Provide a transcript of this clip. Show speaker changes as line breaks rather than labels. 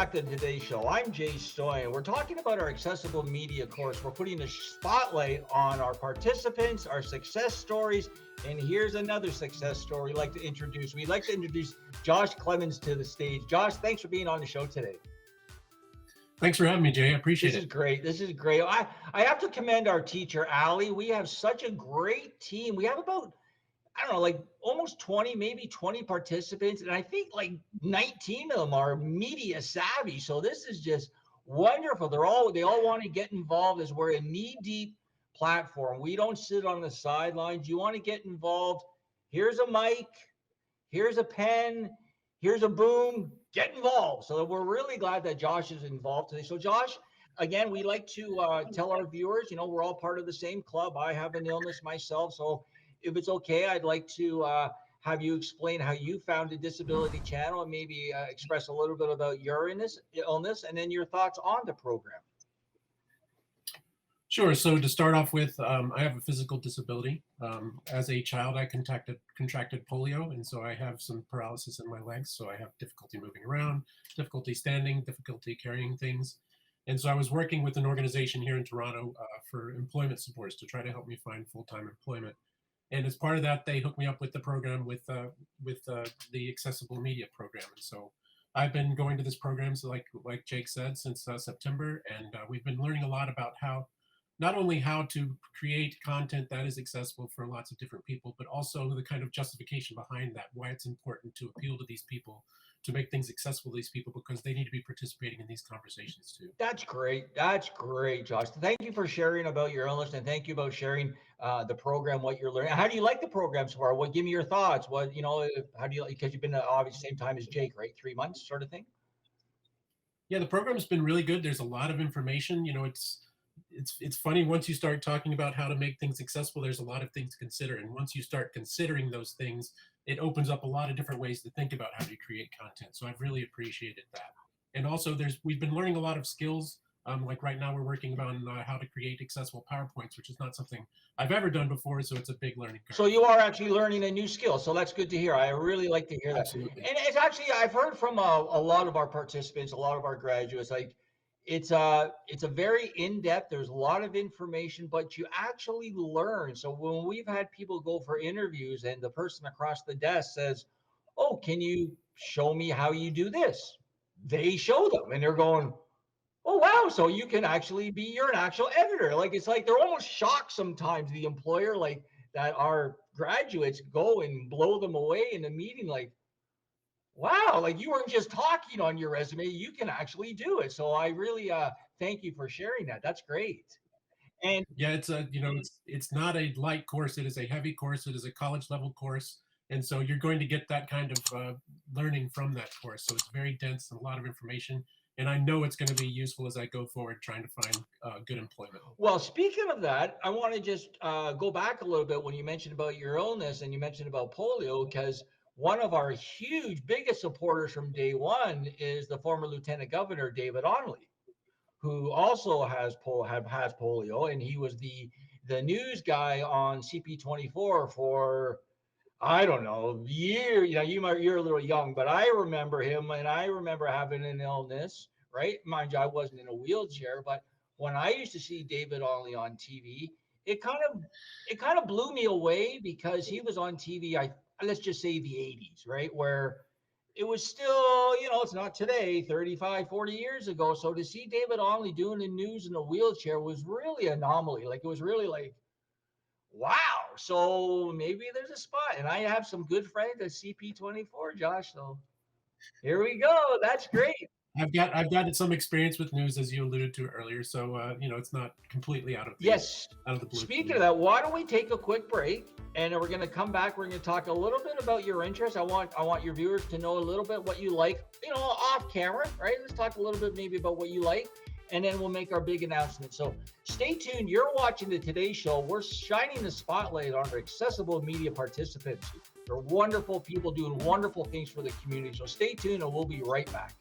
back to today's show. I'm Jay Stoyan. We're talking about our accessible media course. We're putting a spotlight on our participants, our success stories, and here's another success story we'd like to introduce. We'd like to introduce Josh Clements to the stage. Josh, thanks for being on the show today.
Thanks for having me, Jay. I appreciate it.
This is great. This is great. I have to commend our teacher, Allie. We have such a great team. We have about, I don't know, like almost 20, maybe 20 participants. And I think like 19 of them are media savvy. So this is just wonderful. They all want to get involved as we're a knee-deep platform. We don't sit on the sidelines. You want to get involved. Here's a mic. Here's a pen. Here's a boom. Get involved. So we're really glad that Josh is involved today. So Josh, again, we like to tell our viewers, we're all part of the same club. I have an illness myself. So if it's okay, I'd like to have you explain how you founded Disability Channel and maybe express a little bit about your illness and then your thoughts on the program.
Sure. So to start off with, I have a physical disability. As a child, I contracted polio, and so I have some paralysis in my legs. So I have difficulty moving around, difficulty standing, difficulty carrying things. And so I was working with an organization here in Toronto for employment supports to try to help me find full-time employment. And as part of that, they hooked me up with the program with the Accessible Media program. And so I've been going to this program, so like Jake said, since September, and we've been learning a lot about not only how to create content that is accessible for lots of different people, but also the kind of justification behind that, why it's important to appeal to these people, to make things accessible to these people, because they need to be participating in these conversations too.
That's great. That's great, Josh. Thank you for sharing about your illness, and thank you about sharing the program, what you're learning. How do you like the program so far? Give me your thoughts. How do you, because you've been obviously same time as Jake, right? 3 months sort of thing?
Yeah, the program's been really good. There's a lot of information. It's funny, once you start talking about how to make things accessible, there's a lot of things to consider. And once you start considering those things, it opens up a lot of different ways to think about how to create content. So I've really appreciated that. And also we've been learning a lot of skills. Like right now we're working on how to create accessible PowerPoints, which is not something I've ever done before. So it's a big learning curve.
So you are actually learning a new skill. So that's good to hear. I really like to hear that.
Absolutely.
And it's actually, I've heard from a lot of our participants, a lot of our graduates, like, it's a very in-depth, there's a lot of information, but you actually learn. So when we've had people go for interviews and the person across the desk says, oh, can you show me how you do this? They show them and they're going, oh, wow. So you can actually you're an actual editor. Like, it's like, they're almost shocked sometimes, the employer, like that our graduates go and blow them away in a meeting. Like, wow, like you weren't just talking on your resume, you can actually do it. So I really thank you for sharing that. That's great. And
yeah, it's not a light course. It is a heavy course. It is a college level course. And so you're going to get that kind of learning from that course. So it's very dense and a lot of information. And I know it's going to be useful as I go forward trying to find good employment.
Well, speaking of that, I want to just go back a little bit when you mentioned about your illness and you mentioned about polio, because one of our biggest supporters from day one is the former Lieutenant Governor, David Onley, who also has polio. And he was the news guy on CP24 for, I don't know, year. You're a little young, but I remember him, and I remember having an illness, right? Mind you, I wasn't in a wheelchair, but when I used to see David Onley on TV, it kind of blew me away, because he was on TV, let's just say the 80s, right? Where it was still, it's not today, 35, 40 years ago. So to see David Onley doing the news in a wheelchair was really an anomaly. Like, it was really like, wow. So maybe there's a spot. And I have some good friends at CP24, Josh. So here we go. That's great.
I've got some experience with news, as you alluded to earlier, so it's not completely out of the blue.
Speaking of that, why don't we take a quick break, and we're going to come back. We're going to talk a little bit about your interests. I want your viewers to know a little bit what you like, off camera, right? Let's talk a little bit maybe about what you like, and then we'll make our big announcement. So stay tuned. You're watching the Today Show. We're shining the spotlight on our accessible media participants. They're wonderful people doing wonderful things for the community. So stay tuned, and we'll be right back.